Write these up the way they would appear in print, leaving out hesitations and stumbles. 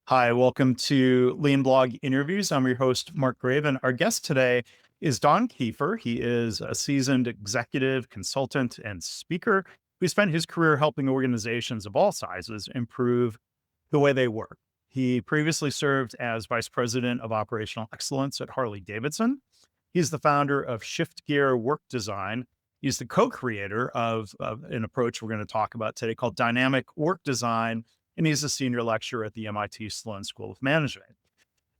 Hi, welcome to Lean Blog Interviews. I'm your host, Mark Graven. Our guest today is Don Kieffer. He is a seasoned executive, consultant, and speaker who spent his career helping organizations of all sizes improve the way they work. He previously served as vice president of operational excellence at Harley-Davidson. He's the founder of ShiftGear Work Design. He's the co-creator of an approach we're going to talk about today called dynamic work design, and he's a senior lecturer at the MIT Sloan School of Management.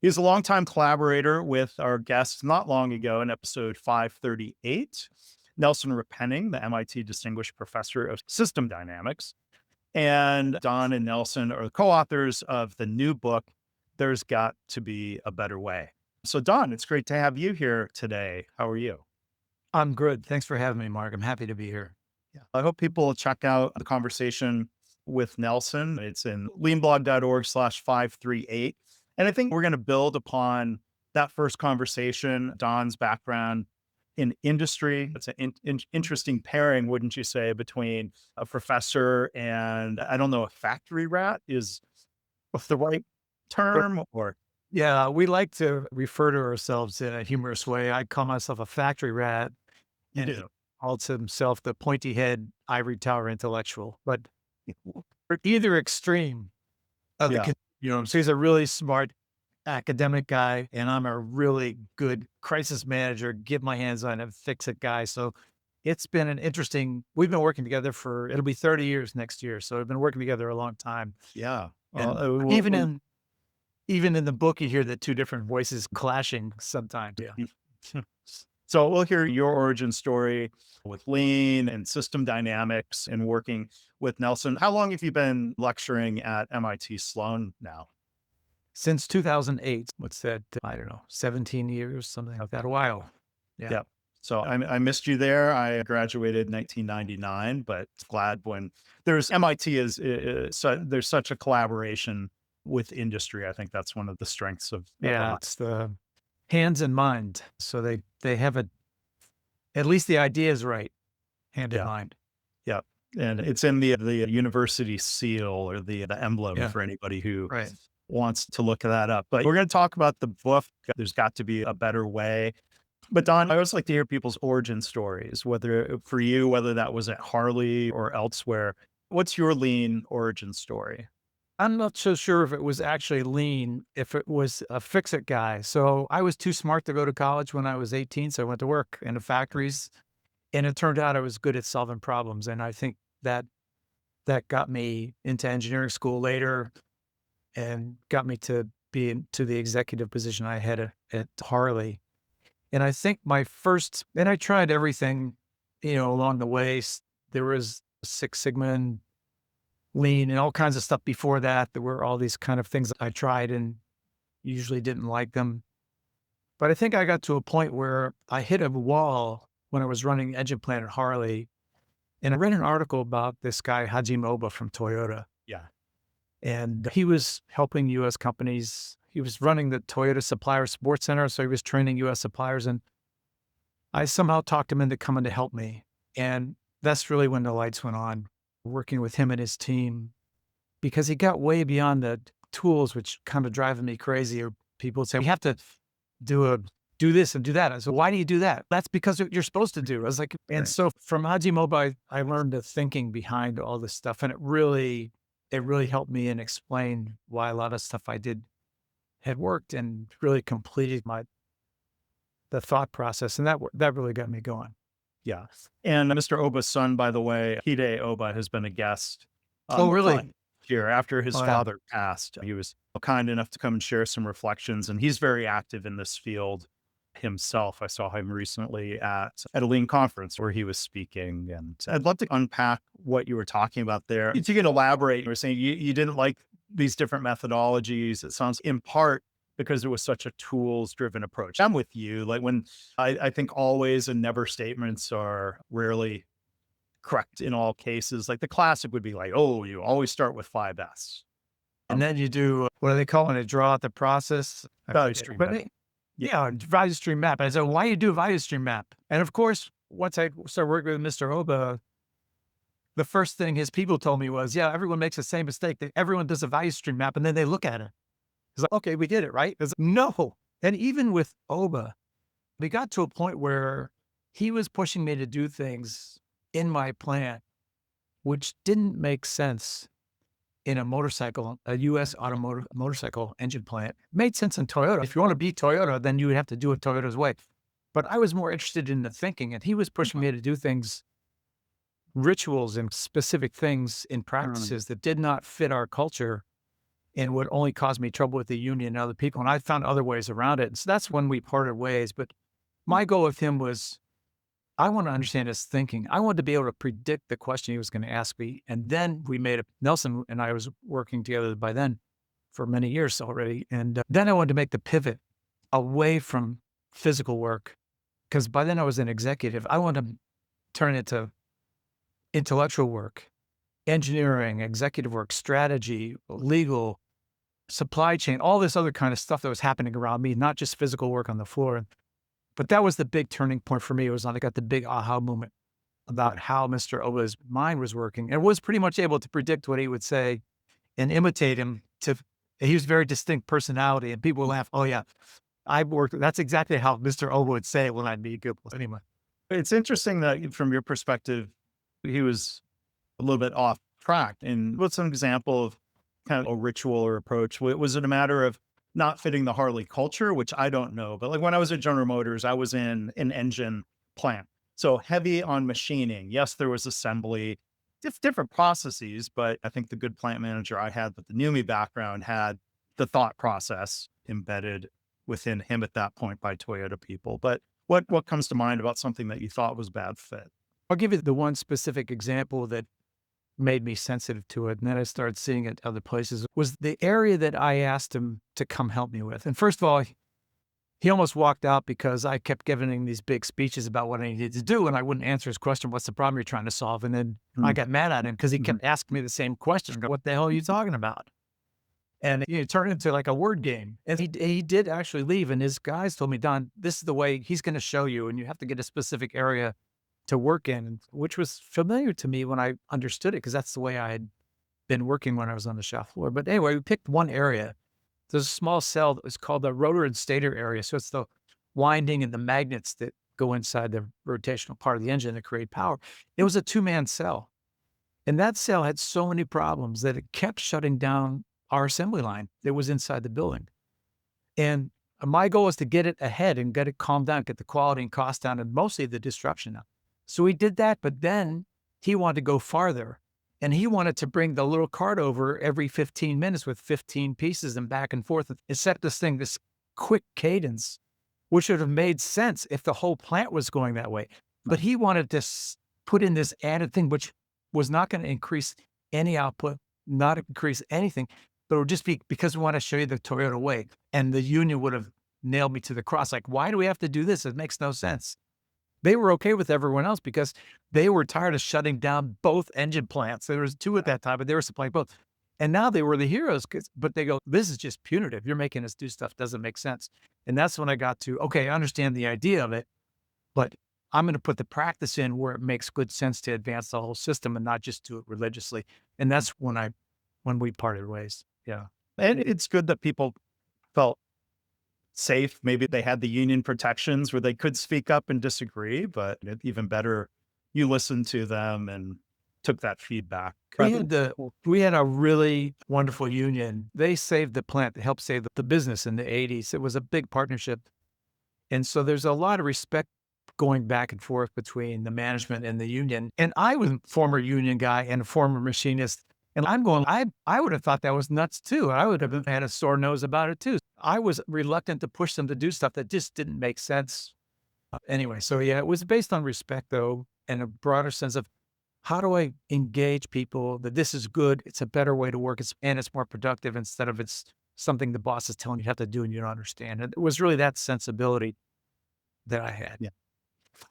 He's a longtime collaborator with our guest not long ago in episode 538, Nelson Repenning, the MIT Distinguished Professor of System Dynamics. And Don and Nelson are the co-authors of the new book, There's Got to Be a Better Way. So Don, it's great to have you here today. How are you? I'm good. Thanks for having me, Mark. I'm happy to be here. Yeah. I hope people will check out the conversation with Nelson. It's in leanblog.org/538. And I think we're going to build upon that first conversation, Don's background in industry. It's an interesting pairing, wouldn't you say, between a professor and, I don't know, a factory rat is the right term or. Yeah, we like to refer to ourselves in a humorous way. I call myself a factory rat, You and he do. calls himself the pointy head ivory tower intellectual. But we're either extreme of the Yeah. continuum. So he's a really smart academic guy, and I'm a really good crisis manager, get my hands on it, fix it guy. So it's been an interesting, we've been working together for, it'll be 30 years next year. So we've been working together a long time. Yeah. And Well, even in Even in the book, you hear the 2 different voices clashing sometimes. Yeah. So we'll hear your origin story with lean and system dynamics and working with Nelson. How long have you been lecturing at MIT Sloan now? Since 2008, what's that? I don't know, 17 years, something like that, a while. Yeah. Yeah. So I missed you there. I graduated in 1999, but glad when there's MIT so there's such a collaboration with industry. I think that's one of the strengths of Yeah, it's the hands and mind. So they have at least the idea is right, hand in yeah. mind. Yeah. And it's in the university seal or the emblem Yeah, for anybody who right. wants to look that up. But we're going to talk about the book. There's got to be a better way. But Don, I always like to hear people's origin stories, whether for you, whether that was at Harley or elsewhere. What's your lean origin story? I'm not so sure if it was actually lean, if it was a fix-it guy. So I was too smart to go to college when I was 18, so I went to work in the factories. And it turned out I was good at solving problems, and I think that got me into engineering school later and got me to be into the executive position I had at Harley. And I think and I tried everything, along the way. There was Six Sigma and Lean and all kinds of stuff before that. There were all these kind of things I tried and usually didn't like them. But I think I got to a point where I hit a wall when I was running the engine plant at Harley. And I read an article about this guy, Hajime Oba from Toyota. Yeah. And he was helping US companies. He was running the Toyota Supplier Support Center. So he was training US suppliers. And I somehow talked him into coming to help me. And that's really when the lights went on, working with him and his team, because he got way beyond the tools, which kind of driving me crazy. Or people would say, we have to do this and do that. I said, why do you do that? That's because you're supposed to do. I was like, and Right. so from Hajime Oba, I learned the thinking behind all this stuff. And it really helped me and explained why a lot of stuff I did had worked and really completed the thought process. And that really got me going. Yeah. And Mr. Oba's son, by the way, Hide Oba, has been a guest on Oh, the really? here after his Oh, yeah. father passed. He was kind enough to come and share some reflections, and he's very active in this field himself. I saw him recently at a lean conference where he was speaking, and I'd love to unpack what you were talking about there. If you can elaborate, you were saying you didn't like these different methodologies. It sounds in part because it was such a tools-driven approach. I'm with you. Like when I think always and never statements are rarely correct in all cases. Like the classic would be like, oh, you always start with 5S. And then you do, what do they call it? Draw out the process. Value stream But map. yeah, value stream map. I said, why do you do a value stream map? And of course, once I started working with Mr. Oba, the first thing his people told me was, yeah, everyone makes the same mistake. That everyone does a value stream map and then they look at it. He's like, okay, we did it, right? It's no. And even with Oba, we got to a point where he was pushing me to do things in my plant, which didn't make sense in a motorcycle, a US automotive motorcycle engine plant. Made sense in Toyota. If you want to be Toyota, then you would have to do it Toyota's way. But I was more interested in the thinking, and he was pushing me to do things, rituals and specific things in practices that did not fit our culture and would only cause me trouble with the union and other people. And I found other ways around it. And so that's when we parted ways. But my goal with him was, I want to understand his thinking. I wanted to be able to predict the question he was going to ask me. And then we made it. Nelson and I was working together by then for many years already. And then I wanted to make the pivot away from physical work, because by then I was an executive. I wanted to turn it to intellectual work, engineering, executive work, strategy, legal, supply chain, all this other kind of stuff that was happening around me, not just physical work on the floor. But that was the big turning point for me. It was when I got the big aha moment about how Mr. Oba's mind was working, and was pretty much able to predict what he would say and imitate him. He was a very distinct personality, and people would laugh. Oh yeah, I worked. That's exactly how Mr. Oba would say it when I'd be good. Anyway, It's interesting that from your perspective, he was a little bit off track. And what's an example of kind of a ritual or approach? Was it a matter of not fitting the Harley culture, which I don't know, but like when I was at General Motors, I was in an engine plant. So heavy on machining. Yes, there was assembly, different processes, but I think the good plant manager I had with the NUMMI background had the thought process embedded within him at that point by Toyota people. But what comes to mind about something that you thought was bad fit? I'll give you the one specific example that made me sensitive to it, and then I started seeing it other places, was the area that I asked him to come help me with. And first of all, he almost walked out because I kept giving him these big speeches about what I needed to do, and I wouldn't answer his question, what's the problem you're trying to solve? And then I got mad at him because he kept asking me the same question. What the hell are you talking about? And it turned into like a word game. And he did actually leave, and his guys told me, Don, this is the way he's going to show you, and you have to get a specific area to work in, which was familiar to me when I understood it, because that's the way I had been working when I was on the shop floor. But anyway, we picked one area. There's a small cell that was called the rotor and stator area. So it's the winding and the magnets that go inside the rotational part of the engine to create power. It was a two-man cell. And that cell had so many problems that it kept shutting down our assembly line that was inside the building. And my goal was to get it ahead and get it calmed down, get the quality and cost down, and mostly the disruption down. So we did that, but then he wanted to go farther, and he wanted to bring the little cart over every 15 minutes with 15 pieces and back and forth. It set this quick cadence, which would have made sense if the whole plant was going that way. But he wanted to put in this added thing, which was not going to increase any output, not increase anything, but it would just be because we want to show you the Toyota way. And the union would have nailed me to the cross. Like, why do we have to do this? It makes no sense. They were okay with everyone else because they were tired of shutting down both engine plants. There was two at that time, but they were supplying both. And now they were the heroes, but they go, this is just punitive. You're making us do stuff. Doesn't make sense. And that's when I got to, okay, I understand the idea of it, but I'm going to put the practice in where it makes good sense to advance the whole system and not just do it religiously. And that's when we parted ways. Yeah. And it's good that people felt safe. Maybe they had the union protections where they could speak up and disagree, but even better, you listened to them and took that feedback. We had a really wonderful union. They saved the plant, they helped save the business in the 80s. It was a big partnership. And so there's a lot of respect going back and forth between the management and the union. And I was a former union guy and a former machinist. And I'm going, I would have thought that was nuts too. I would have had a sore nose about it too. I was reluctant to push them to do stuff that just didn't make sense. Anyway, so yeah, it was based on respect though, and a broader sense of how do I engage people that this is good, it's a better way to work, and it's more productive instead of it's something the boss is telling you have to do and you don't understand. And it was really that sensibility that I had. Yeah.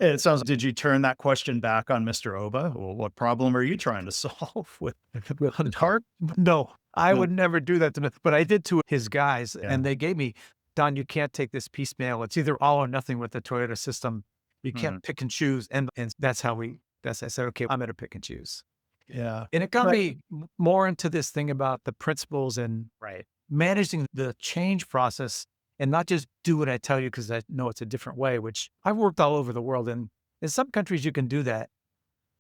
It sounds, did you turn that question back on Mr. Oba? Well, what problem are you trying to solve with the cart? No, I would never do that to him, but I did to his guys, Yeah. and they gave me, Don, you can't take this piecemeal. It's either all or nothing with the Toyota system. You can't pick and choose. And that's how I said, okay, I'm going to pick and choose. Yeah. And it got me more into this thing about the principles and Right. managing the change process and not just do what I tell you because I know it's a different way, which I've worked all over the world. And in some countries, you can do that.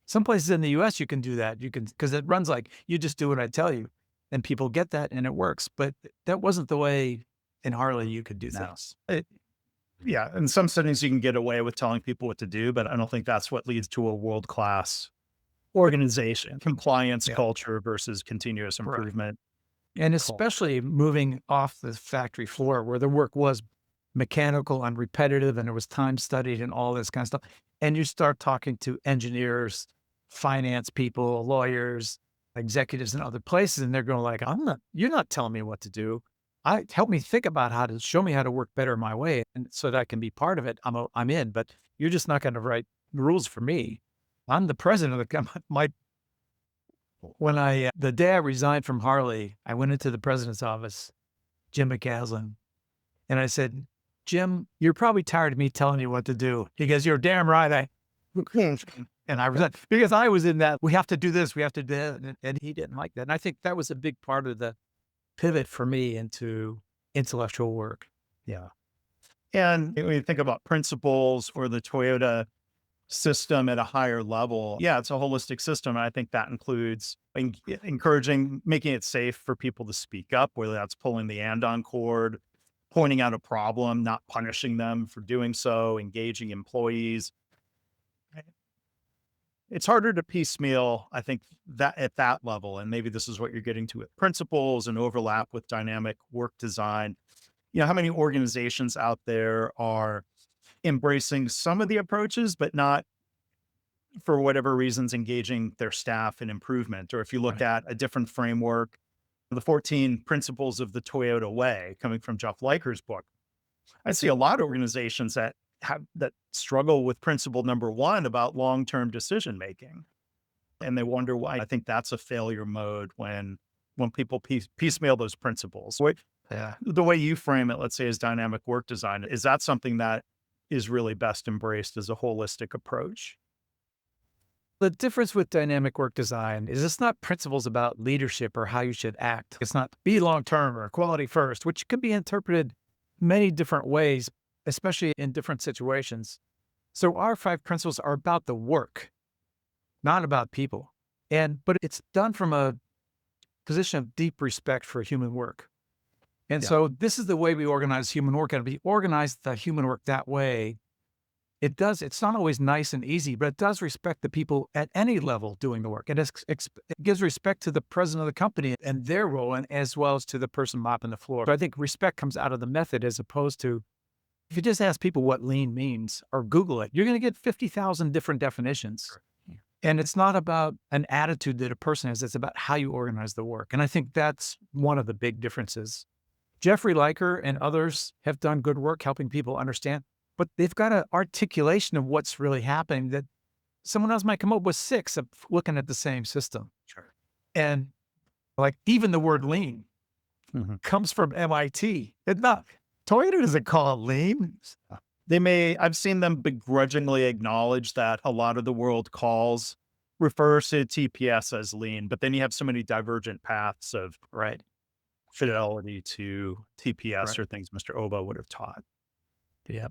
Some places in the US, you can do that. You can, because it runs like you just do what I tell you and people get that and it works. But that wasn't the way in Harley you could do No. things. Yeah, in some settings you can get away with telling people what to do, but I don't think that's what leads to a world-class organization. Compliance Yeah. culture versus continuous Right. improvement. And especially moving off the factory floor where the work was mechanical and repetitive and it was time studied and all this kind of stuff. And you start talking to engineers, finance people, lawyers, executives in other places, and they're going like, you're not telling me what to do. Help me think about show me how to work better my way. And so that I can be part of it. I'm in, but you're just not going to write rules for me. I'm the president of the company. The day I resigned from Harley, I went into the president's office, Jim McCaslin, and I said, Jim, you're probably tired of me telling you what to do. He goes, you're damn right. And I resigned because I was in that, we have to do this, we have to do that. And he didn't like that. And I think that was a big part of the pivot for me into intellectual work. Yeah. And when you think about principles or the Toyota system at a higher level, yeah, it's a holistic system. And I think that includes encouraging, making it safe for people to speak up, whether that's pulling the andon cord, pointing out a problem, not punishing them for doing so, engaging employees. It's harder to piecemeal, I think, that at that level. And maybe this is what you're getting to with principles and overlap with dynamic work design. How many organizations out there are embracing some of the approaches, but not, for whatever reasons, engaging their staff in improvement? Or if you look at a different framework, the 14 principles of the Toyota way, coming from Jeff Liker's book, I see a lot of organizations that struggle with principle number 1 about long-term decision making. And they wonder why. I think that's a failure mode when people piecemeal those principles. The way you frame it, let's say, as dynamic work design, is that something that is really best embraced as a holistic approach? The difference with dynamic work design is it's not principles about leadership or how you should act. It's not be long-term or quality first, which can be interpreted many different ways, especially in different situations. So our 5 principles are about the work, not about people. But it's done from a position of deep respect for human work. And so this is the way we organize human work. And we organize the human work that way. It's not always nice and easy, but it does respect the people at any level doing the work. And it gives respect to the president of the company and their role, and as well as to the person mopping the floor. So I think respect comes out of the method, as opposed to, if you just ask people what lean means or Google it, you're going to get 50,000 different definitions. Sure. And it's not about an attitude that a person has. It's about how you organize the work. And I think that's one of the big differences. Jeffrey Liker and others have done good work helping people understand, but they've got an articulation of what's really happening that someone else might come up with 6 of looking at the same system. Sure. And like even the word lean comes from MIT. It's not, Toyota doesn't call it lean. I've seen them begrudgingly acknowledge that a lot of the world refers to TPS as lean, but then you have so many divergent paths of fidelity to TPS or things Mr. Oba would have taught. Yeah.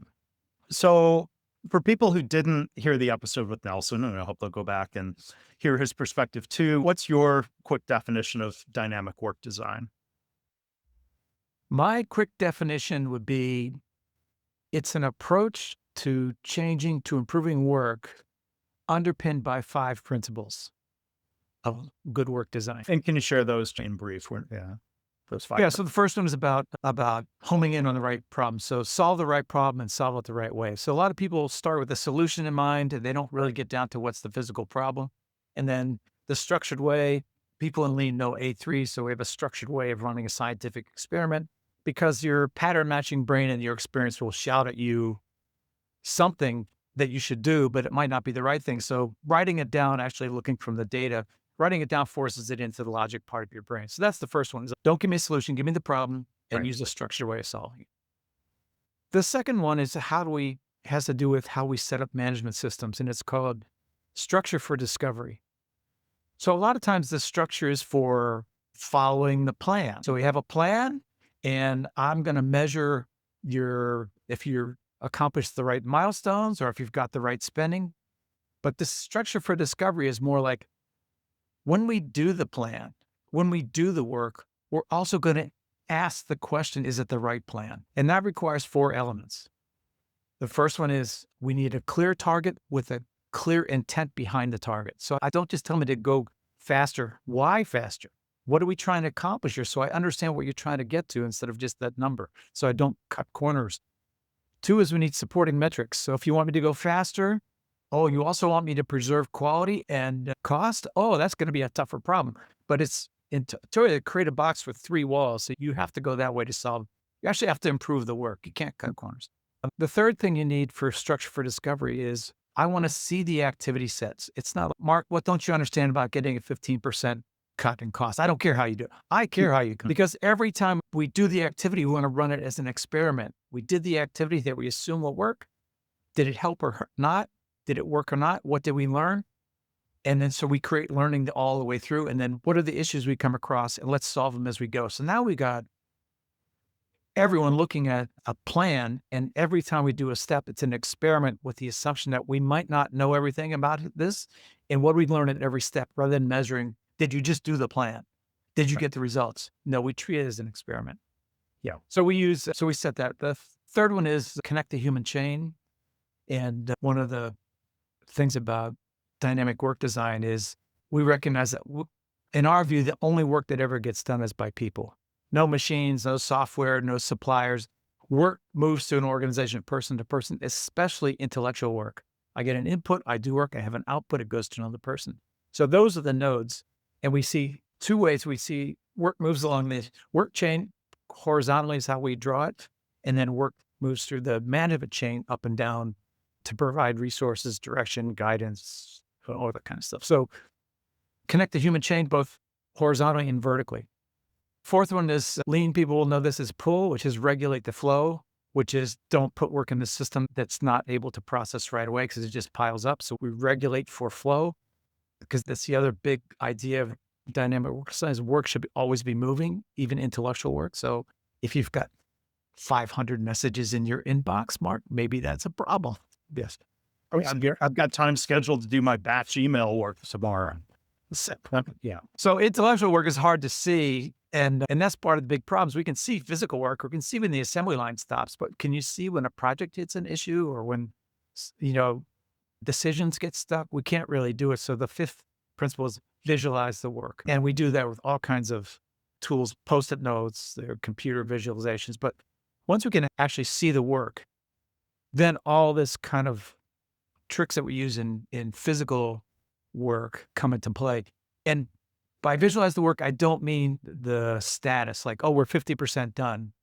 So for people who didn't hear the episode with Nelson, and I hope they'll go back and hear his perspective too, what's your quick definition of dynamic work design? My quick definition would be, it's an approach to improving work underpinned by 5 principles of good work design. And can you share those in brief? Those 5. Yeah, so the first one is about homing in on the right problem. So solve the right problem and solve it the right way. So a lot of people start with a solution in mind, and they don't really get down to what's the physical problem. And then the structured way, people in Lean know A3, so we have a structured way of running a scientific experiment, because your pattern matching brain and your experience will shout at you something that you should do, but it might not be the right thing. So writing it down, actually looking from the data, writing it down forces it into the logic part of your brain. So that's the first one. Is don't give me a solution, give me the problem, and use a structured way of solving it. The second one is has to do with how we set up management systems, and it's called structure for discovery. So a lot of times the structure is for following the plan. So we have a plan, and I'm going to measure if you're accomplished the right milestones or if you've got the right spending. But the structure for discovery is more like when we do the plan, when we do the work, we're also going to ask the question, is it the right plan? And that requires 4 elements. The first one is we need a clear target with a clear intent behind the target. So I don't just tell me to go faster. Why faster? What are we trying to accomplish here? So I understand what you're trying to get to instead of just that number. So I don't cut corners. 2 is we need supporting metrics. So if you want me to go faster, oh, you also want me to preserve quality and cost? Oh, that's going to be a tougher problem. But it's to create a box with 3 walls. So you have to go that way to solve. You actually have to improve the work. You can't cut corners. The third thing you need for structure for discovery is I want to see the activity sets. It's not, Mark, what don't you understand about getting a 15% cut in cost? I don't care how you do it. I care how you do it. Because every time we do the activity, we want to run it as an experiment. We did the activity that we assume will work. Did it help or not? Did it work or not? What did we learn? And then so we create learning all the way through. And then what are the issues we come across? And let's solve them as we go. So now we got everyone looking at a plan, and every time we do a step, it's an experiment with the assumption that we might not know everything about this, and what we learn at every step, rather than measuring, did you just do the plan? Did you get the results? No, we treat it as an experiment. Yeah. So we set that. The third one is connect the human chain. And one of the things about dynamic work design is we recognize that in our view, the only work that ever gets done is by people. No machines, no software, no suppliers. Work moves to an organization, person to person, especially intellectual work. I get an input, I do work, I have an output, it goes to another person. So those are the nodes. And we see 2 ways. We see work moves along the work chain. Horizontally is how we draw it. And then work moves through the management chain up and down to provide resources, direction, guidance, all that kind of stuff. So connect the human chain both horizontally and vertically. Fourth one is lean people will know this is pull, which is regulate the flow, which is don't put work in the system that's not able to process right away because it just piles up. So we regulate for flow, because that's the other big idea of dynamic work design is work should always be moving, even intellectual work. So if you've got 500 messages in your inbox, Mark, maybe that's a problem. Yes. I've got time scheduled to do my batch email work tomorrow. Yeah. So intellectual work is hard to see. And that's part of the big problems. We can see physical work, we can see when the assembly line stops, but can you see when a project hits an issue or when, decisions get stuck? We can't really do it. So the 5th principle is visualize the work. And we do that with all kinds of tools, Post-it notes, their computer visualizations. But once we can actually see the work, then all this kind of tricks that we use in physical work come into play. And by visualize the work, I don't mean the status, like, oh, we're 50% done.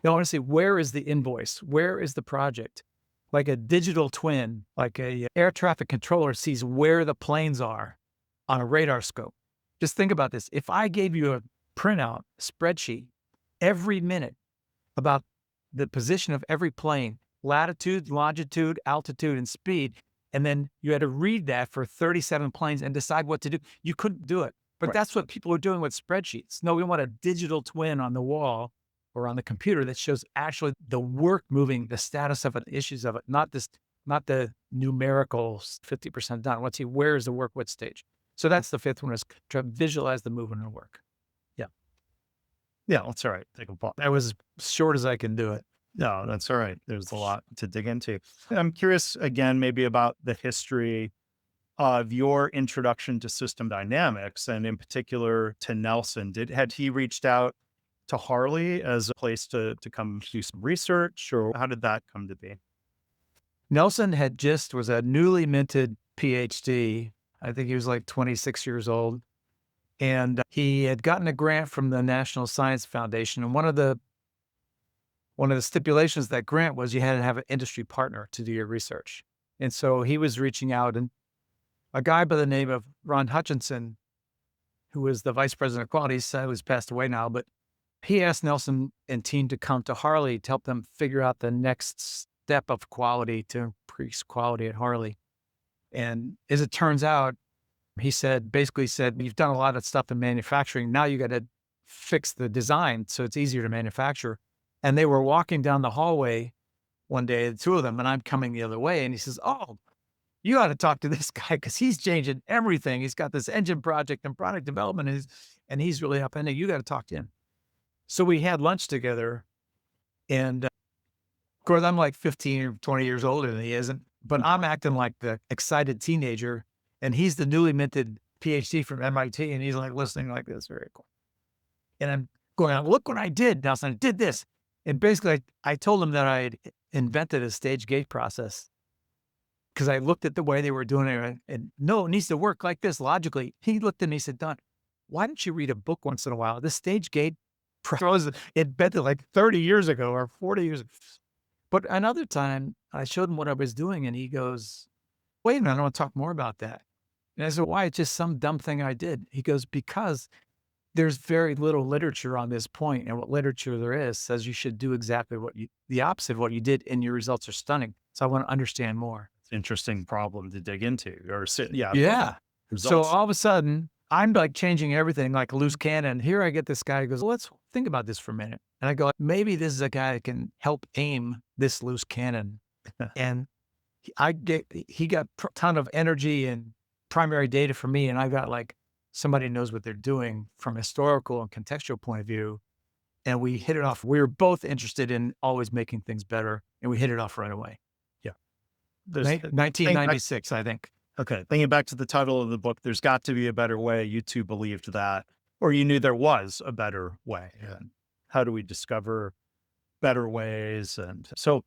No, I want to say, where is the invoice? Where is the project? Like a digital twin, like a air traffic controller sees where the planes are on a radar scope. Just think about this. If I gave you a printout, spreadsheet, every minute about the position of every plane, latitude, longitude, altitude, and speed, and then you had to read that for 37 planes and decide what to do, you couldn't do it. But Right. that's what people are doing with spreadsheets. No, we want a digital twin on the wall or on the computer that shows actually the work moving, the status of it, issues of it, not the numerical 50% done. Let's see, where is the work, what stage? So that's the 5th one, is to visualize the movement of work. Yeah. Yeah, that's all right. Take a pause. That was as short as I can do it. No, that's all right. There's a lot to dig into. I'm curious again, maybe about the history of your introduction to system dynamics, and in particular to Nelson. Had he reached out to Harley as a place to come do some research, or how did that come to be? Nelson was a newly minted PhD. I think he was like 26 years old. And he had gotten a grant from the National Science Foundation. And one of the stipulations of that grant was you had to have an industry partner to do your research. And so he was reaching out, and a guy by the name of Ron Hutchinson, who was the vice president of quality, who's passed away now, but he asked Nelson and team to come to Harley to help them figure out the next step of quality to increase quality at Harley. And as it turns out, he basically said, you've done a lot of stuff in manufacturing. Now you got to fix the design so it's easier to manufacture. And they were walking down the hallway one day, the two of them, and I'm coming the other way. And he says, "Oh, you ought to talk to this guy because he's changing everything. He's got this engine project and product development, and he's really up in it. You got to talk to him." So we had lunch together. And of course, I'm like 15 or 20 years older than he is. But I'm acting like the excited teenager. And he's the newly minted PhD from MIT. And he's like listening like this. Very cool. And I'm going, "Look what I did, Nelson. I did this." And basically, I told him that I had invented a stage gate process because I looked at the way they were doing it and no, it needs to work like this logically. He looked at me and said, "Don, why don't you read a book once in a while? This stage gate process was invented like 30 years ago or 40 years ago." But another time, I showed him what I was doing and he goes, "Wait a minute, I want to talk more about that." And I said, "Why? It's just some dumb thing I did." He goes, "Because there's very little literature on this point, and what literature there is says you should do exactly the opposite of what you did, and your results are stunning. So I want to understand more." Interesting problem to dig into, or yeah, Yeah. So results. all of a sudden, I'm like changing everything like a loose cannon. Here I get this guy who goes, "Well, let's think about this for a minute." And I go, "Maybe this is a guy that can help aim this loose cannon." And he got a ton of energy and primary data from me, and I got like somebody who knows what they're doing from a historical and contextual point of view. And we hit it off. We were both interested in always making things better, and we hit it off right away. Yeah. There's think back- 1996, I think. Okay. Thinking back to the title of the book, "There's Got to Be a Better Way." You two believed that, or you knew there was a better way. Yeah. And how do we discover better ways? And so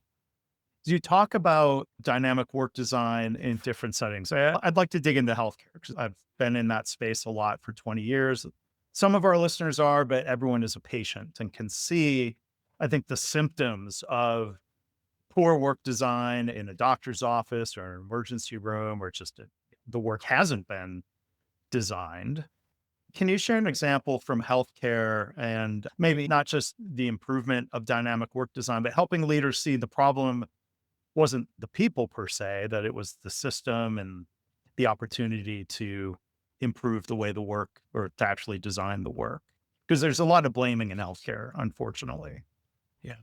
you talk about dynamic work design in different settings. I'd like to dig into healthcare because I've been in that space a lot for 20 years. Some of our listeners are, but everyone is a patient and can see, I think, the symptoms of poor work design in a doctor's office or an emergency room, or just the work hasn't been designed. Can you share an example from healthcare, and maybe not just the improvement of dynamic work design, but helping leaders see the problem wasn't the people per se, that it was the system and the opportunity to improve the way the work, or to actually design the work? Because there's a lot of blaming in healthcare, unfortunately. Yeah.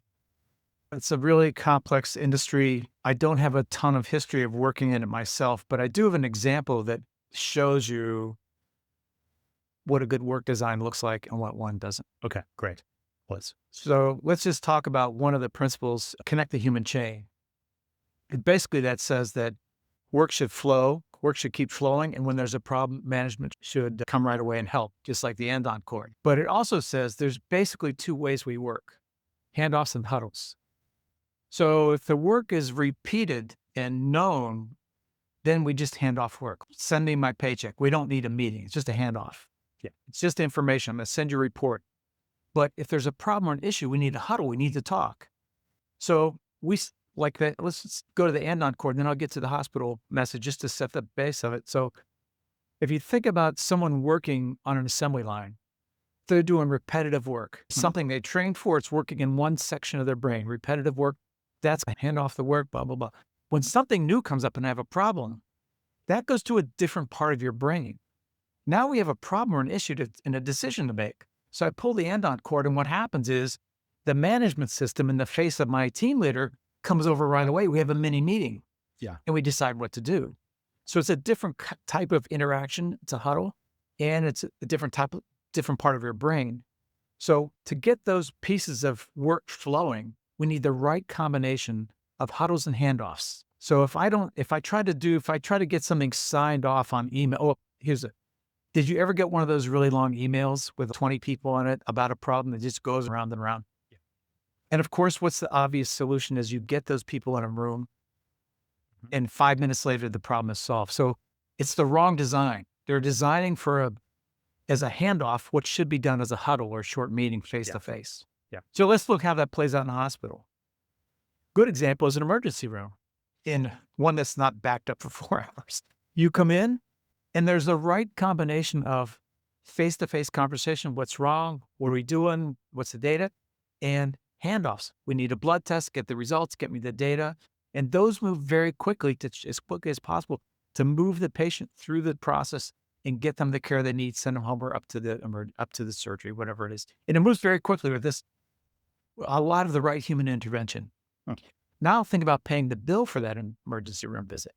It's a really complex industry. I don't have a ton of history of working in it myself, but I do have an example that shows you what a good work design looks like and what one doesn't. Okay, great. Please. So let's just talk about one of the principles, connect the human chain. Basically, that says that work should flow, work should keep flowing, and when there's a problem, management should come right away and help, just like the end-on cord. But it also says there's basically two ways we work, handoffs and huddles. So if the work is repeated and known, then we just hand off work. Send me my paycheck. We don't need a meeting. It's just a handoff. Yeah. It's just information. I'm going to send you a report. But if there's a problem or an issue, we need a huddle. We need to talk. So like that, let's go to the end-on cord, and then I'll get to the hospital message just to set the base of it. So if you think about someone working on an assembly line, they're doing repetitive work, something they trained for, it's working in one section of their brain, repetitive work, that's hand off the work, blah, blah, blah. When something new comes up and I have a problem, that goes to a different part of your brain. Now we have a problem or an issue and a decision to make. So I pull the end-on cord, and what happens is the management system in the face of my team leader comes over right away. We have a mini meeting. Yeah. And we decide what to do. So it's a different type of interaction. It's a huddle, and it's a different part of your brain. So to get those pieces of work flowing, we need the right combination of huddles and handoffs. So if I try to get something signed off on email, did you ever get one of those really long emails with 20 people on it about a problem that just goes around and around? And of course, what's the obvious solution is you get those people in a room, and 5 minutes later, the problem is solved. So it's the wrong design. They're designing as a handoff what should be done as a huddle or a short meeting face to face. Yeah. So let's look how that plays out in a hospital. Good example is an emergency room, in one that's not backed up for 4 hours. You come in, and there's the right combination of face-to-face conversation. What's wrong? What are we doing? What's the data? And handoffs. We need a blood test, get the results, get me the data. And those move very quickly, as quickly as possible, to move the patient through the process and get them the care they need, send them home or up to the surgery, whatever it is. And it moves very quickly with this, a lot of the right human intervention. Hmm. Now think about paying the bill for that emergency room visit.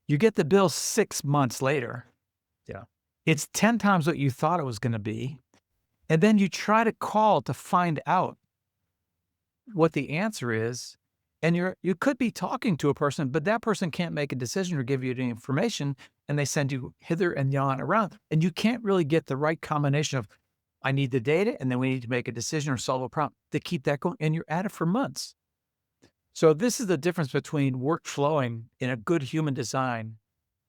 You get the bill 6 months later. Yeah. It's 10 times what you thought it was going to be. And then you try to call to find out what the answer is. And you could be talking to a person, but that person can't make a decision or give you the information, and they send you hither and yon around. And you can't really get the right combination of, I need the data, and then we need to make a decision or solve a problem to keep that going. And you're at it for months. So this is the difference between work flowing in a good human design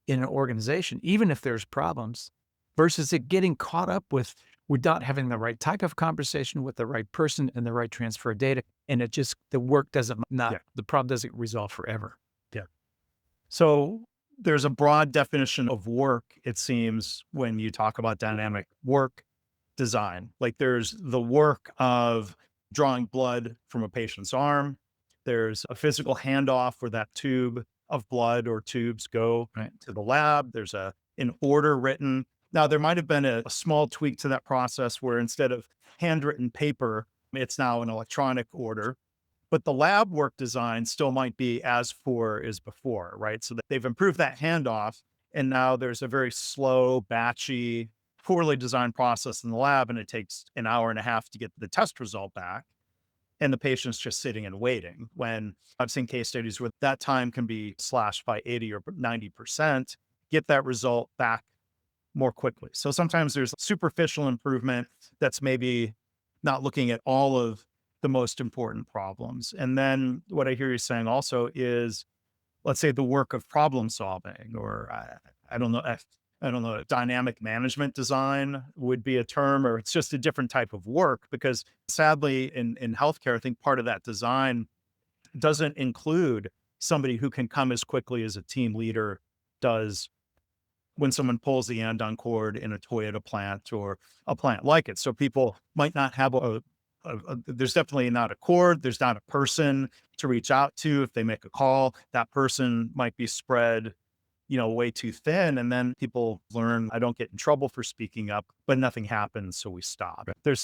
in an organization, even if there's problems, versus it getting caught up with without having the right type of conversation with the right person and the right transfer of data. And the work the problem doesn't resolve forever. Yeah. So there's a broad definition of work, it seems, when you talk about dynamic work design. Like there's the work of drawing blood from a patient's arm. There's a physical handoff where that tube of blood or tubes go to the lab. There's an order written. Now, there might have been a small tweak to that process where instead of handwritten paper, it's now an electronic order. But the lab work design still might be as before, right? So that they've improved that handoff, and now there's a very slow, batchy, poorly designed process in the lab, and it takes an hour and a half to get the test result back. And the patient's just sitting and waiting, when I've seen case studies where that time can be slashed by 80 or 90%, get that result back more quickly. So sometimes there's superficial improvement that's maybe not looking at all of the most important problems. And then what I hear you saying also is, let's say the work of problem solving, or I don't know, dynamic management design would be a term, or it's just a different type of work, because sadly in healthcare, I think part of that design doesn't include somebody who can come as quickly as a team leader does when someone pulls the andon cord in a Toyota plant or a plant like it. So people might not have there's definitely not a cord. There's not a person to reach out to. If they make a call, that person might be spread, way too thin. And then people learn, I don't get in trouble for speaking up, but nothing happens. So we stop. It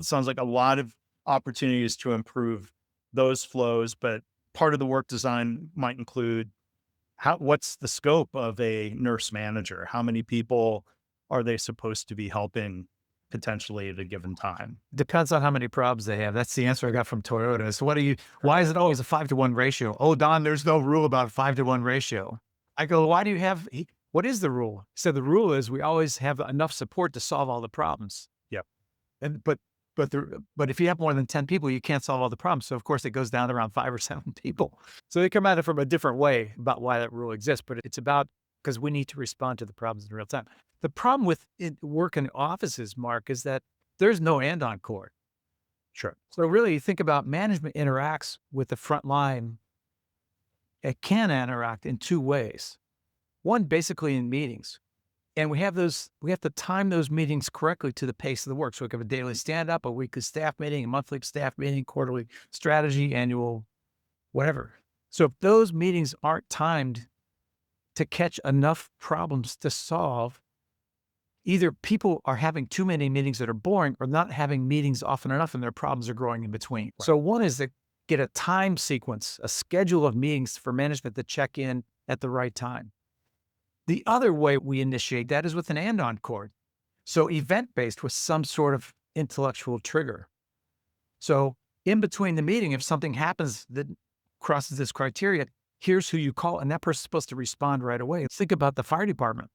sounds like a lot of opportunities to improve those flows, but part of the work design might include what's the scope of a nurse manager? How many people are they supposed to be helping potentially at a given time? Depends on how many problems they have. That's the answer I got from Toyota. So why is it always a 5-to-1 ratio? Oh, Don, there's no rule about 5-to-1 ratio. I go, why do you have, what is the rule? He said, the rule is we always have enough support to solve all the problems. Yeah. But if you have more than 10 people, you can't solve all the problems. So of course it goes down to around 5 or 7 people. So they come at it from a different way about why that rule exists, but it's about, because we need to respond to the problems in real time. The problem with work in offices, Mark, is that there's no andon cord. Sure. So really you think about management interacts with the front line. It can interact in 2 ways. One, basically in meetings. And we have to time those meetings correctly to the pace of the work. So we have a daily stand-up, a weekly staff meeting, a monthly staff meeting, quarterly strategy, annual, whatever. So if those meetings aren't timed to catch enough problems to solve, either people are having too many meetings that are boring, or not having meetings often enough and their problems are growing in between. Right. So one is to get a time sequence, a schedule of meetings for management to check in at the right time. The other way we initiate that is with an andon cord. So event-based with some sort of intellectual trigger. So in between the meeting, if something happens that crosses this criteria, here's who you call, and that person's supposed to respond right away. Think about the fire department.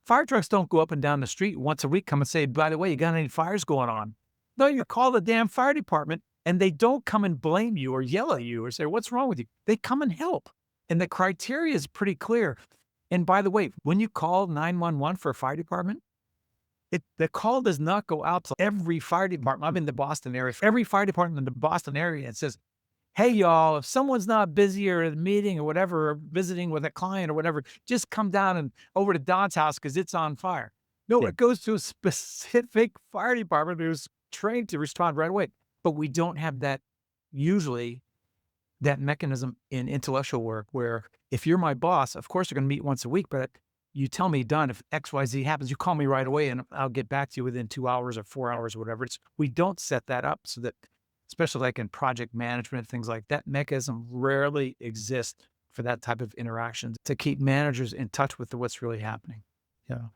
Fire trucks don't go up and down the street once a week, come and say, by the way, you got any fires going on? No, you call the damn fire department, and they don't come and blame you or yell at you or say, what's wrong with you? They come and help. And the criteria is pretty clear. And by the way, when you call 911 for a fire department, the call does not go out to every fire department. I'm in the Boston area. Every fire department in the Boston area, it says, hey, y'all, if someone's not busy or at a meeting or whatever, or visiting with a client or whatever, just come down and over to Don's house because it's on fire. No, it goes to a specific fire department who's trained to respond right away. But we don't have that, usually, that mechanism in intellectual work where if you're my boss, of course, you're going to meet once a week, but you tell me, done, if XYZ happens, you call me right away and I'll get back to you within 2 hours or 4 hours or whatever. We don't set that up so that, especially like in project management, things like that mechanism rarely exists for that type of interaction to keep managers in touch with what's really happening. Yeah.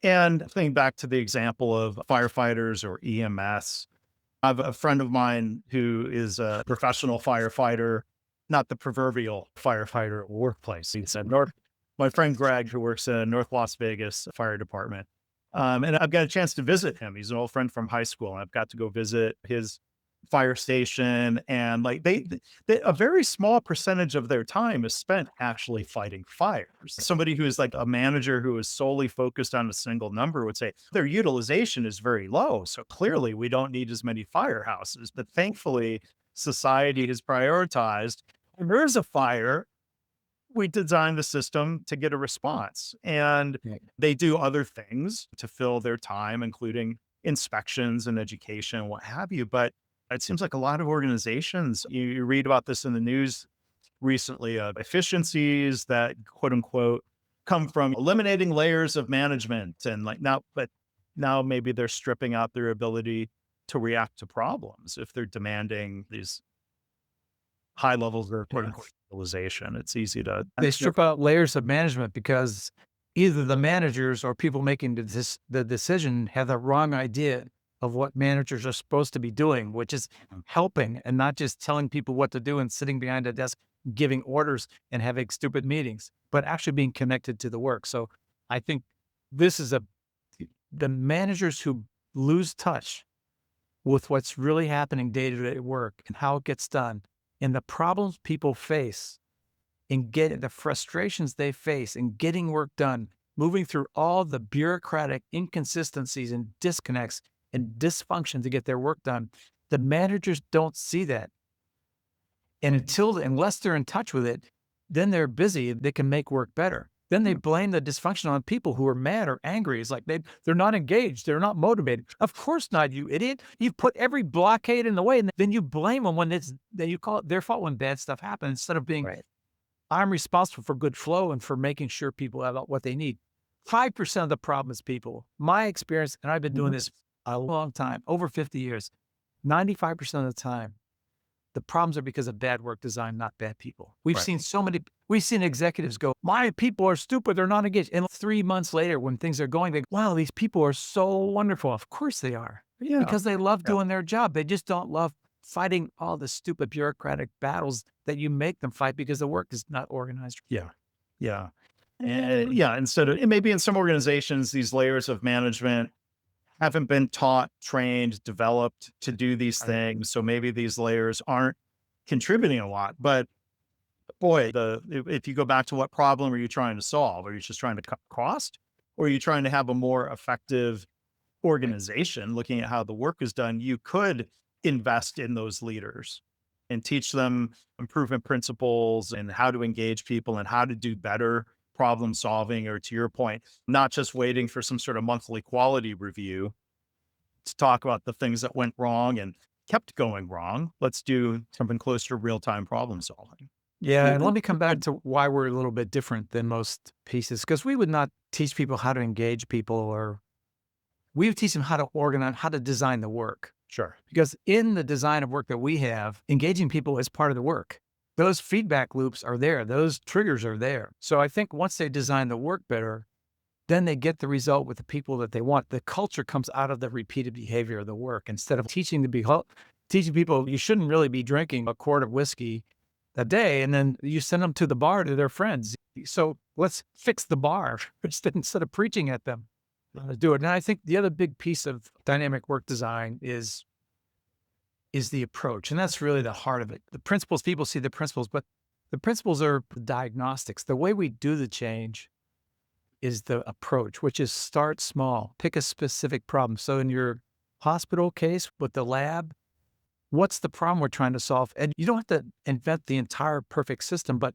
And thinking back to the example of firefighters or EMS, I have a friend of mine who is a professional firefighter, not the proverbial firefighter at workplace. He's at my friend Greg, who works in North Las Vegas Fire Department. And I've got a chance to visit him. He's an old friend from high school. And I've got to go visit his fire station. And like a very small percentage of their time is spent actually fighting fires. Somebody who is like a manager who is solely focused on a single number would say their utilization is very low. So clearly we don't need as many firehouses. But thankfully, society has prioritized when there is a fire, we designed the system to get a response. And Right. they do other things to fill their time, including inspections and education, what have you. But it seems like a lot of organizations, you read about this in the news recently, of efficiencies that quote unquote come from eliminating layers of management. And like now, but now maybe they're stripping out their ability to react to problems if they're demanding these high levels of quote Yeah. unquote utilization. It's easy to, They strip out layers of management because either the managers or people making the decision have the wrong idea of what managers are supposed to be doing, which is helping and not just telling people what to do and sitting behind a desk giving orders and having stupid meetings, but actually being connected to the work. So I think this is the managers who lose touch with what's really happening day to day work and how it gets done and the problems people face in getting the frustrations they face in getting work done, moving through all the bureaucratic inconsistencies and disconnects and dysfunction to get their work done. The managers don't see that. And unless they're in touch with it, then they're busy. They can make work better. Then they blame the dysfunction on people who are mad or angry. It's like they're not engaged. They're not motivated. Of course not, you idiot. You've put every blockade in the way, and then you blame them then you call it their fault when bad stuff happens instead of being, Right. I'm responsible for good flow and for making sure people have what they need. 5% of the problem is people. My experience, and I've been doing this a long time, over 50 years, 95% of the time, the problems are because of bad work design, not bad people. We've Right. seen executives go, my people are stupid, they're not engaged. And 3 months later, when things are going, they go, wow, these people are so wonderful. Of course they are. Yeah. Because they love Yeah. doing their job. They just don't love fighting all the stupid bureaucratic battles that you make them fight because the work is not organized. Yeah. Yeah. And yeah, instead of, and maybe in some organizations, these layers of management haven't been taught, trained, developed to do these Right. things. So maybe these layers aren't contributing a lot. But boy, if you go back to what problem are you trying to solve? Are you just trying to cut cost? Or are you trying to have a more effective organization looking at how the work is done? You could invest in those leaders and teach them improvement principles and how to engage people and how to do better problem solving, or to your point, not just waiting for some sort of monthly quality review to talk about the things that went wrong and kept going wrong. Let's do something close to real-time problem solving. Yeah, and let me come back to why we're a little bit different than most pieces, because we would not teach people how to engage people, or we would teach them how to organize, how to design the work. Sure. Because in the design of work that we have, engaging people is part of the work. Those feedback loops are there. Those triggers are there. So I think once they design the work better, then they get the result with the people that they want. The culture comes out of the repeated behavior of the work. Instead of teaching people you shouldn't really be drinking a quart of whiskey a day, and then you send them to the bar to their friends. So let's fix the bar instead of preaching at them. Do it. And I think the other big piece of dynamic work design is the approach. And that's really the heart of it. The principles, people see the principles, but the principles are diagnostics. The way we do the change is the approach, which is start small, pick a specific problem. So in your hospital case with the lab, what's the problem we're trying to solve? And you don't have to invent the entire perfect system, but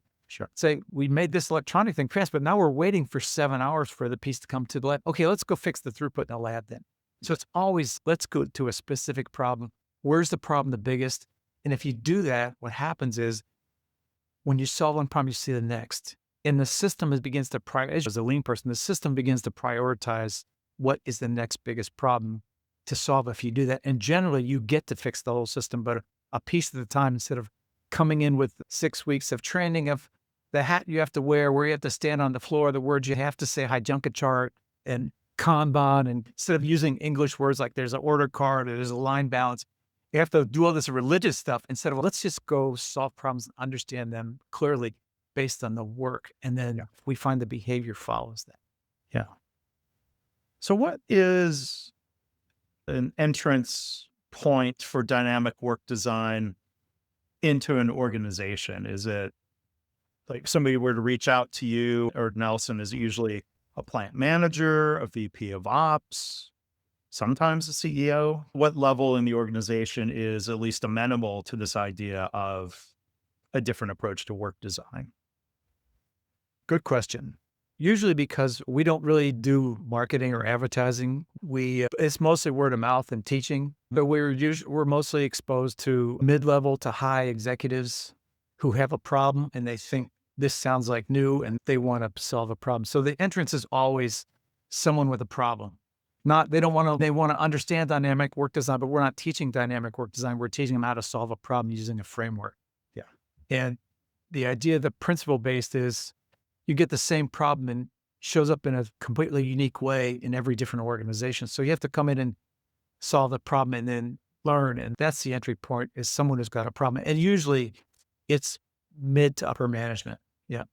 say we made this electronic thing fast, but now we're waiting for 7 hours for the piece to come to the lab. Okay, let's go fix the throughput in the lab then. So it's always, let's go to a specific problem. Where's the problem the biggest? And if you do that, what happens is when you solve one problem, you see the next. And the system begins to as a lean person, the system begins to prioritize what is the next biggest problem to solve if you do that. And generally, you get to fix the whole system, but a piece at a time instead of coming in with 6 weeks of training of the hat you have to wear, where you have to stand on the floor, the words you have to say, Hajime chart and Kanban. And instead of using English words like there's an order card or there's a line balance, you have to do all this religious stuff instead of let's just go solve problems and understand them clearly based on the work. And then we find the behavior follows that. Yeah. So what is an entrance point for dynamic work design into an organization? Is it like somebody were to reach out to you or Nelson, is it usually a plant manager, a VP of ops, sometimes a CEO? What level in the organization is at least amenable to this idea of a different approach to work design? Good question. Usually because we don't really do marketing or advertising. It's mostly word of mouth and teaching, but we're mostly exposed to mid-level to high executives who have a problem and they think this sounds like new and they want to solve a problem. So the entrance is always someone with a problem. They want to understand dynamic work design, but we're not teaching dynamic work design. We're teaching them how to solve a problem using a framework. Yeah. And the idea, the principle based is you get the same problem and shows up in a completely unique way in every different organization. So you have to come in and solve the problem and then learn. And that's the entry point, is someone who's got a problem. And usually it's mid to upper management. Yeah.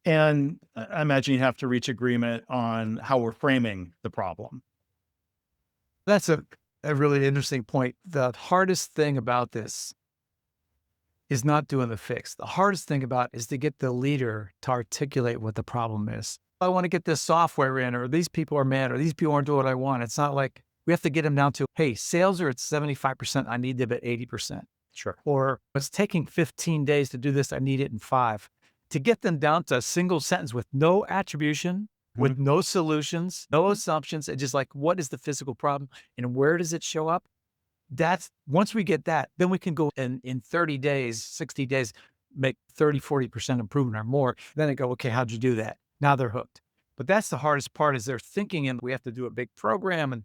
And I imagine you have to reach agreement on how we're framing the problem. That's a really interesting point. The hardest thing about this is not doing the fix. The hardest thing about it is to get the leader to articulate what the problem is. I want to get this software in, or these people are mad, or these people aren't doing what I want. It's not like we have to get them down to, hey, sales are at 75%. I need them at 80%. Sure. Or it's taking 15 days to do this. I need it in 5. To get them down to a single sentence with no attribution, with no solutions, no assumptions, and just like, what is the physical problem and where does it show up? Once we get that, then we can go in 30 days, 60 days, make 30, 40% improvement or more. Then I go, okay, how'd you do that? Now they're hooked. But that's the hardest part, is they're thinking, and we have to do a big program and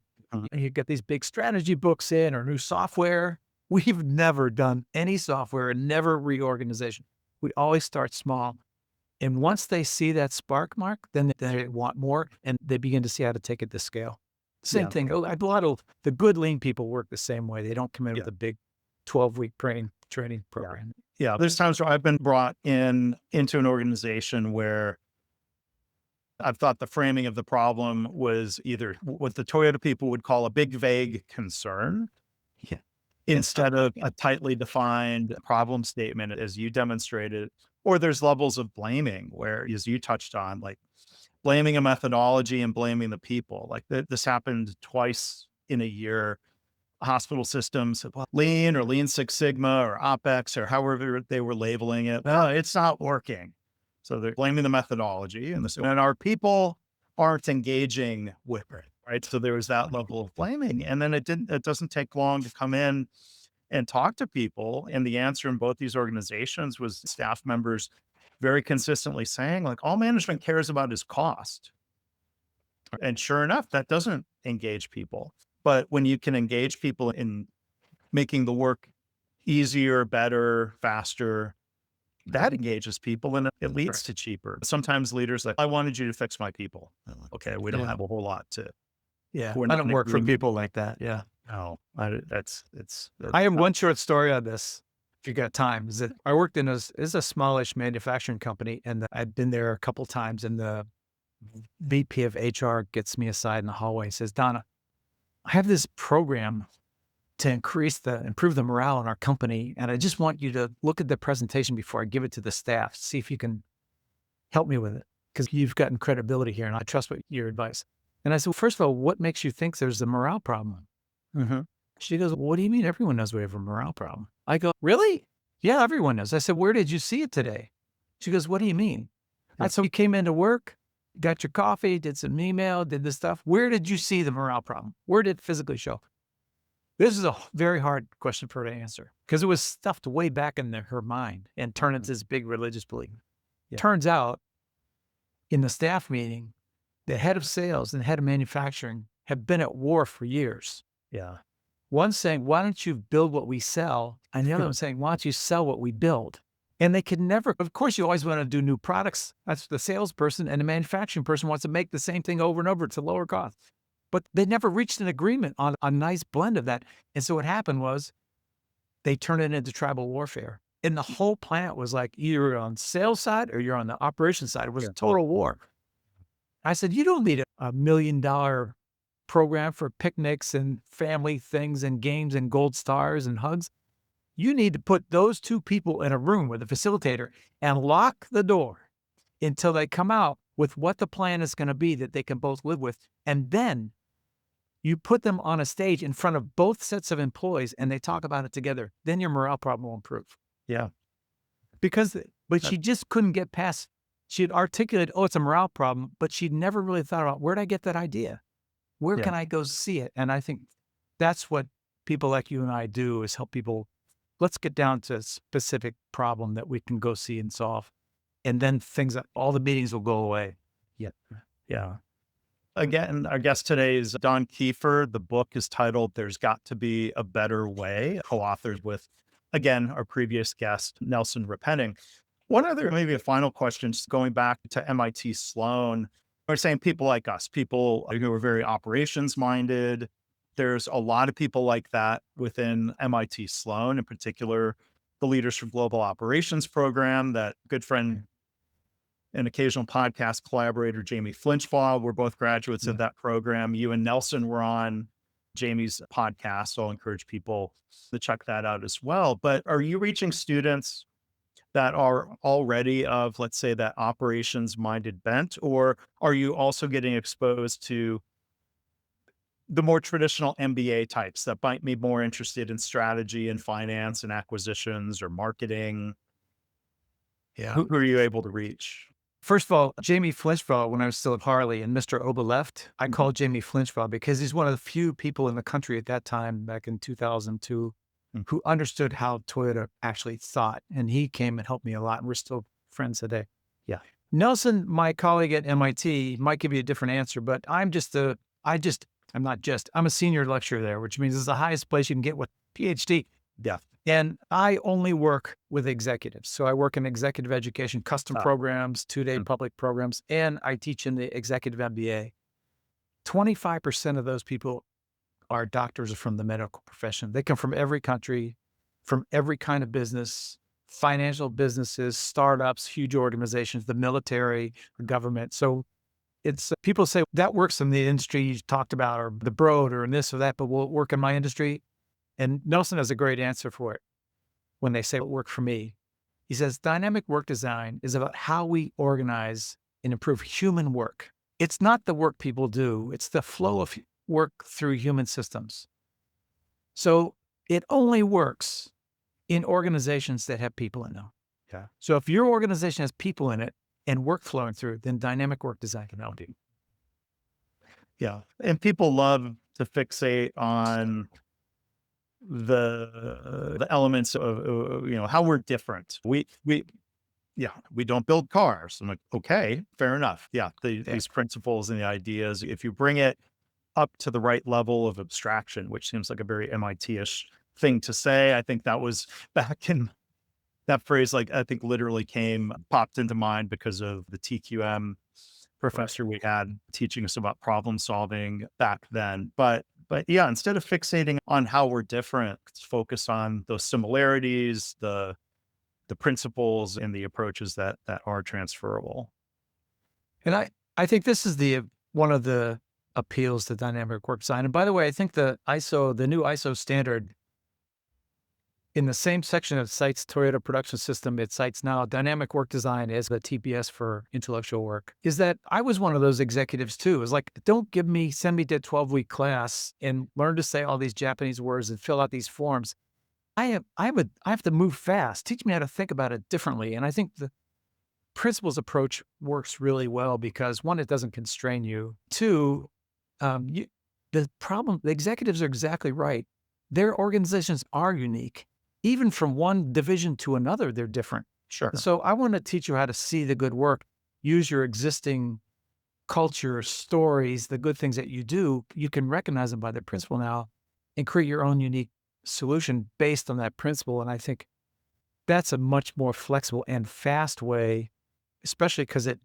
you get these big strategy books in or new software. We've never done any software and never reorganization. We always start small. And once they see that spark, Mark, then they want more and they begin to see how to take it to scale. Same thing. A lot of the good lean people work the same way. They don't come in with a big 12-week training program. Yeah. There's times where I've been brought into an organization where I've thought the framing of the problem was either what the Toyota people would call a big, vague concern. Yeah. Instead of a tightly defined problem statement, as you demonstrated, or there's levels of blaming where, as you touched on, like blaming a methodology and blaming the people. Like this happened twice in a year. Hospital systems, lean or lean Six Sigma or OpEx or however they were labeling it. Oh, it's not working. So they're blaming the methodology and our people aren't engaging with it. Right. So there was that level of blaming. And then it doesn't take long to come in and talk to people. And the answer in both these organizations was staff members very consistently saying, like, all management cares about is cost. And sure enough, that doesn't engage people. But when you can engage people in making the work easier, better, faster, that engages people and it leads to cheaper. Sometimes leaders like, I wanted you to fix my people. Okay, we don't have a whole lot to. Yeah, I don't work for people like that. Yeah. No, I have one short story on this, if you got time. Is that I worked in a smallish manufacturing company, and I'd been there a couple times, and the VP of HR gets me aside in the hallway and says, Donna, I have this program to improve the morale in our company, and I just want you to look at the presentation before I give it to the staff, see if you can help me with it, because you've gotten credibility here, and I trust your advice. And I said, well, first of all, what makes you think there's a morale problem? She goes, what do you mean? Everyone knows we have a morale problem. I go, really? Yeah, everyone knows. I said, where did you see it today? She goes, what do you mean? I said, you came into work, got your coffee, did some email, did this stuff. Where did you see the morale problem? Where did it physically show? This is a very hard question for her to answer, because it was stuffed way back in her mind and turned into this big religious belief. Yeah. Turns out in the staff meeting, the head of sales and the head of manufacturing have been at war for years. Yeah. One's saying, why don't you build what we sell? And the other one's saying, why don't you sell what we build? And they can never, of course, you always want to do new products. That's the salesperson, and the manufacturing person wants to make the same thing over and over to lower cost. But they never reached an agreement on a nice blend of that. And so what happened was they turned it into tribal warfare. And the whole plant was like, either you're on sales side or you're on the operations side. It was a total war. I said, you don't need a $1 million program for picnics and family things and games and gold stars and hugs. You need to put those two people in a room with a facilitator and lock the door until they come out with what the plan is going to be that they can both live with. And then you put them on a stage in front of both sets of employees and they talk about it together. Then your morale problem will improve. Yeah. But she just couldn't get past, she had articulated, oh, it's a morale problem, but she'd never really thought about, where'd I get that idea? Where can I go see it? And I think that's what people like you and I do, is help people. Let's get down to a specific problem that we can go see and solve. And then all the meetings will go away. Yeah. Yeah. Again, our guest today is Don Kieffer. The book is titled There's Got to Be a Better Way, co-authored with, again, our previous guest, Nelson Repenning. One other, maybe a final question, just going back to MIT Sloan. We're saying people like us, people who are very operations minded. There's a lot of people like that within MIT Sloan, in particular, the Leaders for Global Operations program, that good friend and occasional podcast collaborator, Jamie Flinchbaugh, were both graduates of that program. You and Nelson were on Jamie's podcast, so I'll encourage people to check that out as well. But are you reaching students that are already of, let's say, that operations-minded bent, or are you also getting exposed to the more traditional MBA types that might be more interested in strategy and finance and acquisitions or marketing? Yeah. Who are you able to reach? First of all, Jamie Flinchbaugh, when I was still at Harley and Mr. Oba left, I called Jamie Flinchbaugh because he's one of the few people in the country at that time, back in 2002, who understood how Toyota actually thought. And he came and helped me a lot. And we're still friends today. Yeah. Nelson, my colleague at MIT, might give you a different answer, but I'm a senior lecturer there, which means it's the highest place you can get with PhD. Yeah. And I only work with executives. So I work in executive education, custom programs, 2-day public programs, and I teach in the executive MBA. 25% of those people are doctors from the medical profession. They come from every country, from every kind of business, financial businesses, startups, huge organizations, the military, the government. So it's people say that works in the industry you talked about, or the Broad, or in this or that, but will it work in my industry? And Nelson has a great answer for it when they say it worked for me. He says, dynamic work design is about how we organize and improve human work. It's not the work people do. It's the flow of work through human systems. So it only works in organizations that have people in them. Yeah. So if your organization has people in it and work flowing through, then dynamic work design can help you. Yeah. And people love to fixate on the elements of, how we're different. We don't build cars. I'm like, okay, fair enough. Yeah. These principles and the ideas, if you bring it up to the right level of abstraction, which seems like a very MIT-ish thing to say. I think that was back in that phrase, like, I think literally popped into mind because of the TQM professor we had teaching us about problem solving back then. But yeah, instead of fixating on how we're different, let's focus on those similarities, the principles and the approaches that are transferable. And I think this is one of the appeals to dynamic work design. And by the way, I think the new ISO standard, in the same section that cites Toyota Production System, it cites now dynamic work design as the TPS for intellectual work. Is that I was one of those executives too. It's like, don't send me to a 12-week class and learn to say all these Japanese words and fill out these forms. I have to move fast. Teach me how to think about it differently. And I think the principles approach works really well because, one, it doesn't constrain you. Two, the executives are exactly right. Their organizations are unique. Even from one division to another, they're different. Sure. So I want to teach you how to see the good work, use your existing culture, stories, the good things that you do. You can recognize them by the principle now and create your own unique solution based on that principle. And I think that's a much more flexible and fast way, especially because it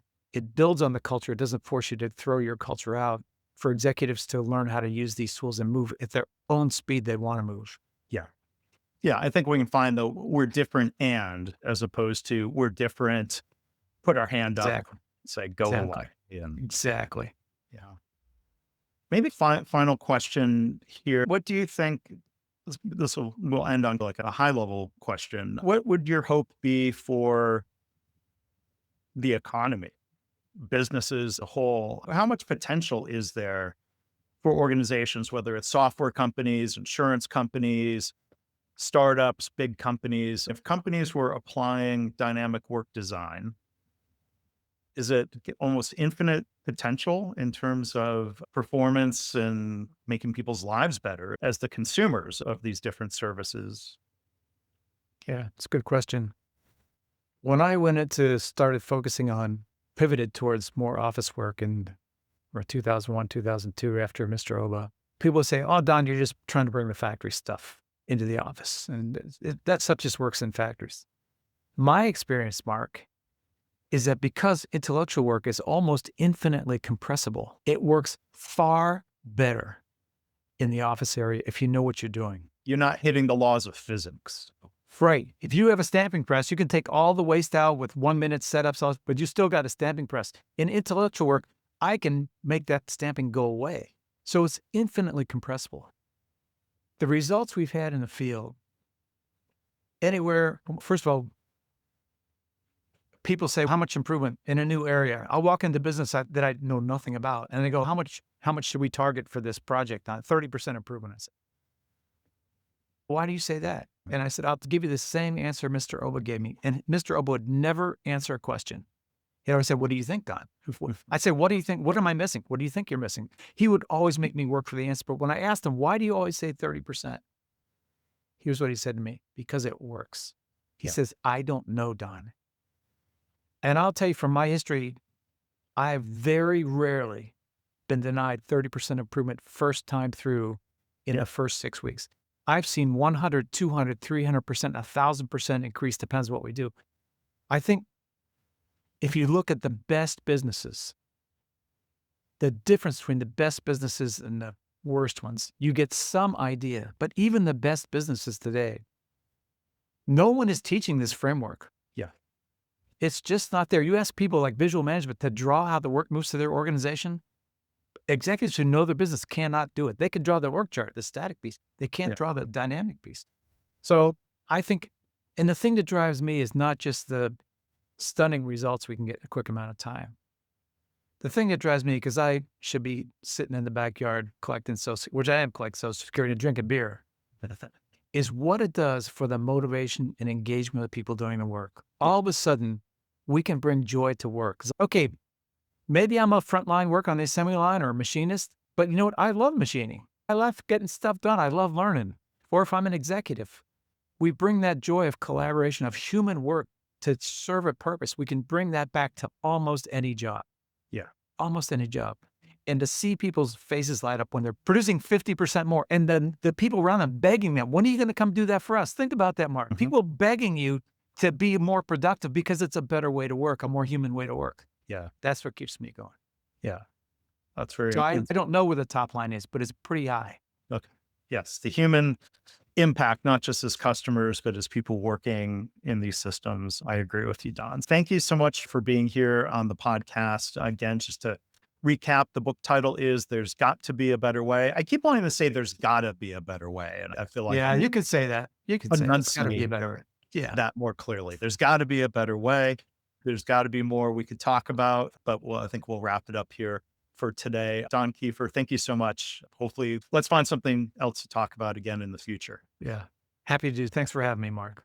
builds on the culture. It doesn't force you to throw your culture out for executives to learn how to use these tools and move at their own speed they want to move. Yeah. Yeah. I think we can find the we're different and as opposed to we're different, put our hand up, Exactly. say, go Exactly. away. And Exactly. yeah. Maybe final question here. What do you think? This will end on like a high level question. What would your hope be for the economy, businesses as a whole? How much potential is there for organizations, whether it's software companies, insurance companies, startups, big companies? If companies were applying dynamic work design, is it almost infinite potential in terms of performance and making people's lives better as the consumers of these different services? Yeah, it's a good question. When I went into started focusing on pivoted towards more office work in or 2001, 2002 after Mr. Oba, people would say, "Oh, Don, you're just trying to bring the factory stuff into the office." And that stuff just works in factories. My experience, Mark, is that because intellectual work is almost infinitely compressible, it works far better in the office area if you know what you're doing. You're not hitting the laws of physics. Right. If you have a stamping press, you can take all the waste out with 1 minute setups, but you still got a stamping press. In intellectual work, I can make that stamping go away. So it's infinitely compressible. The results we've had in the field, anywhere, first of all, people say, how much improvement in a new area? I'll walk into business that I know nothing about. And they go, how much should we target for this project? 30% improvement. I said, why do you say that? And I said, I'll give you the same answer Mr. Oba gave me. And Mr. Oba would never answer a question. He always said, what do you think, Don? I said, what do you think? What am I missing? What do you think you're missing? He would always make me work for the answer. But when I asked him, why do you always say 30%? Here's what he said to me, because it works. He says, I don't know, Don. And I'll tell you from my history, I've very rarely been denied 30% improvement first time through in the first 6 weeks. I've seen 100, 200, 300%, 1,000% increase, depends what we do. I think if you look at the best businesses, the difference between the best businesses and the worst ones, you get some idea. But even the best businesses today, no one is teaching this framework. Yeah. It's just not there. You ask people like visual management to draw how the work moves to their organization. Executives who know their business cannot do it. They can draw the work chart, the static piece. They can't draw the dynamic piece. So I think, and the thing that drives me is not just the stunning results we can get in a quick amount of time. The thing that drives me, because I should be sitting in the backyard collecting which I am collecting Social Security and drinking beer, is what it does for the motivation and engagement of the people doing the work. All of a sudden, we can bring joy to work. Okay, maybe I'm a frontline work on the assembly line or a machinist, but you know what? I love machining. I love getting stuff done. I love learning. Or if I'm an executive, we bring that joy of collaboration, of human work to serve a purpose. We can bring that back to almost any job. Yeah. Almost any job. And to see people's faces light up when they're producing 50% more, and then the people around them begging them, when are you going to come do that for us? Think about that, Mark. People begging you to be more productive because it's a better way to work, a more human way to work. Yeah. That's what keeps me going. Yeah. That's very So I don't know where the top line is, but it's pretty high. Okay. Yes. The human impact, not just as customers, but as people working in these systems. I agree with you, Don. Thank you so much for being here on the podcast. Again, just to recap, the book title is There's Got to Be a Better Way. I keep wanting to say there's gotta be a better way. And I feel like Yeah, you could say that. You could say there's got to be a better way. Yeah. that more clearly. There's got to be a better way. There's got to be more we could talk about, but I think we'll wrap it up here for today. Don Kieffer, thank you so much. Hopefully, let's find something else to talk about again in the future. Yeah. Happy to do. Thanks for having me, Mark.